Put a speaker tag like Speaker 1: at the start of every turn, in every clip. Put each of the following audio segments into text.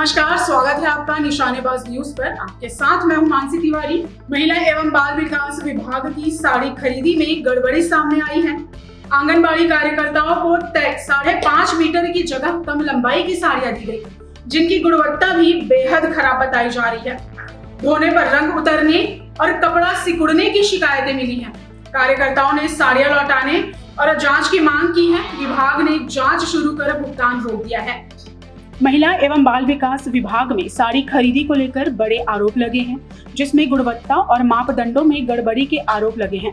Speaker 1: नमस्कार, स्वागत है आपका निशानेबाज न्यूज पर। आपके साथ मैं हूं मानसी तिवारी। महिला एवं बाल विकास विभाग की साड़ी खरीदी में गड़बड़ी सामने आई है। आंगनबाड़ी कार्यकर्ताओं को तय 5.5 मीटर की जगह कम लंबाई की साड़ियां दी गई, जिनकी गुणवत्ता भी बेहद खराब बताई जा रही है। धोने पर रंग उतरने और कपड़ा सिकुड़ने की शिकायतें मिली हैं। कार्यकर्ताओं ने साड़ियां लौटाने और जांच की मांग की है। विभाग ने जांच शुरू कर भुगतान रोक दिया है। महिला एवं बाल विकास विभाग में साड़ी खरीदी को लेकर बड़े आरोप लगे हैं, जिसमें गुणवत्ता और मापदंडों में गड़बड़ी के आरोप लगे हैं।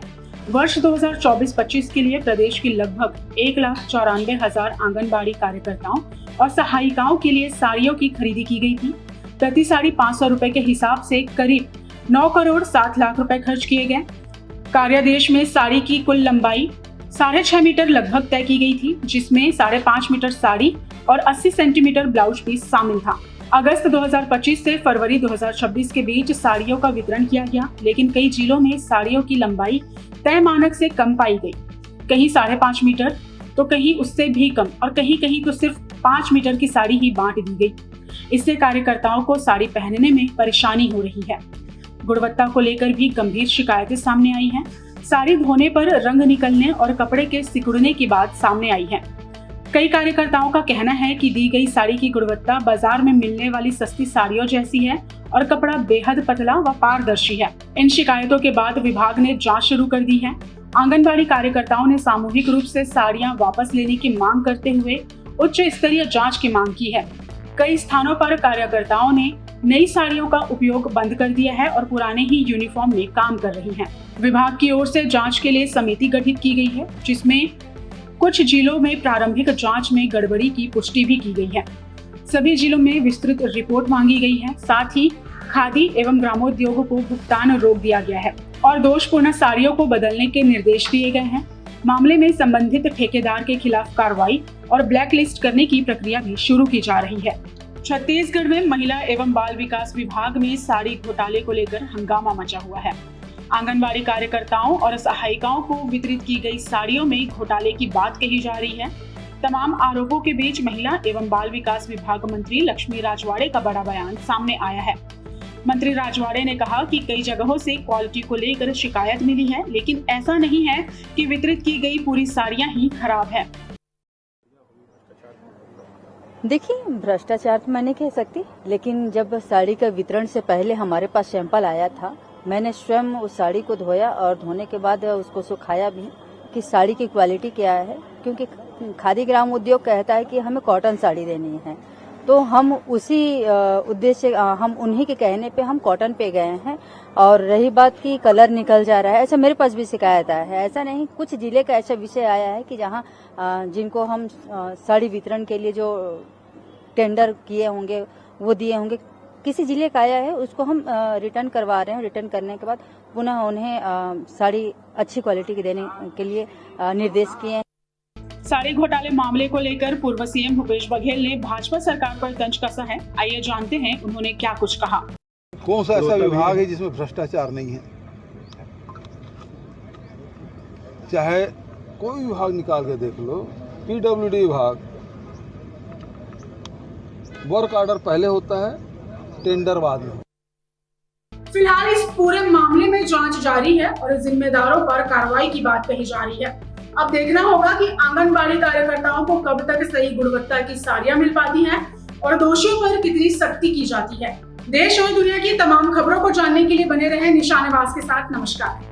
Speaker 1: वर्ष 2024-25 के लिए प्रदेश की लगभग 1,94,000 आंगनबाड़ी कार्यकर्ताओं और सहायिकाओं के लिए साड़ियों की खरीदी की गई थी। प्रति साड़ी 500 रुपए के हिसाब से करीब 9 करोड़ 7 लाख रुपए खर्च किए गए। कार्यादेश में साड़ी की कुल लंबाई 6.5 मीटर लगभग तय की गई थी, जिसमें 5.5 मीटर साड़ी और 80 सेंटीमीटर ब्लाउज पीस शामिल था। अगस्त 2025 से फरवरी 2026 के बीच साड़ियों का वितरण किया गया, लेकिन कई जिलों में साड़ियों की लंबाई तय मानक से कम पाई गई। कहीं 5.5 मीटर तो कहीं उससे भी कम और कहीं कहीं तो सिर्फ 5 मीटर की साड़ी ही बांट दी गई। इससे कार्यकर्ताओं को साड़ी पहनने में परेशानी हो रही है। गुणवत्ता को लेकर भी गंभीर शिकायतें सामने आई हैं। साड़ी धोने पर रंग निकलने और कपड़े के सिकुड़ने की बात सामने आई है। कई कार्यकर्ताओं का कहना है कि दी गई साड़ी की गुणवत्ता बाजार में मिलने वाली सस्ती साड़ियों जैसी है और कपड़ा बेहद पतला व पारदर्शी है। इन शिकायतों के बाद विभाग ने जांच शुरू कर दी है। आंगनबाड़ी कार्यकर्ताओं ने सामूहिक रूप से साड़ियां वापस लेने की मांग करते हुए उच्च स्तरीय जांच की मांग की है। कई स्थानों पर कार्यकर्ताओं ने नई साड़ियों का उपयोग बंद कर दिया है और पुराने ही यूनिफॉर्म में काम कर रही हैं। विभाग की ओर से जांच के लिए समिति गठित की गई है, जिसमें कुछ जिलों में प्रारंभिक जांच में गड़बड़ी की पुष्टि भी की गई है। सभी जिलों में विस्तृत रिपोर्ट मांगी गई है। साथ ही खादी एवं ग्रामोद्योग को भुगतान रोक दिया गया है और दोषपूर्ण साड़ियों को बदलने के निर्देश दिए गए हैं। मामले में संबंधित ठेकेदार के खिलाफ कार्रवाई और ब्लैक लिस्ट करने की प्रक्रिया भी शुरू की जा रही है। छत्तीसगढ़ में महिला एवं बाल विकास विभाग में साड़ी घोटाले को लेकर हंगामा मचा हुआ है। आंगनबाड़ी कार्यकर्ताओं और सहायिकाओं को वितरित की गई साड़ियों में घोटाले की बात कही जा रही है। तमाम आरोपों के बीच महिला एवं बाल विकास विभाग मंत्री लक्ष्मी राजवाड़े का बड़ा बयान सामने आया है। मंत्री राजवाड़े ने कहा कि कई जगहों से क्वालिटी को लेकर शिकायत मिली है, लेकिन ऐसा नहीं है कि वितरित की गई पूरी साड़ियां ही खराब है।
Speaker 2: देखिए, भ्रष्टाचार तो मैं नहीं कह सकती, लेकिन जब साड़ी का वितरण से पहले हमारे पास सैंपल आया था, मैंने स्वयं उस साड़ी को धोया और धोने के बाद उसको सुखाया भी कि साड़ी की क्वालिटी क्या है, क्योंकि खादी ग्राम उद्योग कहता है कि हमें कॉटन साड़ी देनी है। तो हम उसी उद्देश्य हम उन्हीं के कहने पे हम कॉटन पे गए हैं। और रही बात की कलर निकल जा रहा है, ऐसा मेरे पास भी शिकायत आया है। ऐसा नहीं, कुछ जिले का ऐसा विषय आया है कि जहां जिनको हम साड़ी वितरण के लिए जो टेंडर किए होंगे वो दिए होंगे, किसी जिले का आया है, उसको हम रिटर्न करवा रहे हैं। रिटर्न करने के बाद पुनः उन्हें साड़ी अच्छी क्वालिटी की देने के लिए निर्देश किए हैं।
Speaker 1: साड़ी घोटाले मामले को लेकर पूर्व सीएम भूपेश बघेल ने भाजपा सरकार पर तंज कसा है। आइए जानते हैं उन्होंने क्या कुछ कहा।
Speaker 3: कौन सा ऐसा विभाग है जिसमें भ्रष्टाचार नहीं है? चाहे कोई विभाग निकाल के देख लो, पीडब्ल्यूडी विभाग, वर्क ऑर्डर पहले होता है, टेंडर बाद में।
Speaker 1: फिलहाल इस पूरे मामले में जांच जारी है और जिम्मेदारों पर कार्रवाई की बात कही जा रही है। अब देखना होगा कि आंगनबाड़ी कार्यकर्ताओं को कब तक सही गुणवत्ता की साड़ियां मिल पाती हैं और दोषियों पर कितनी सख्ती की जाती है। देश और दुनिया की तमाम खबरों को जानने के लिए बने रहें निशानेबाज के साथ। नमस्कार।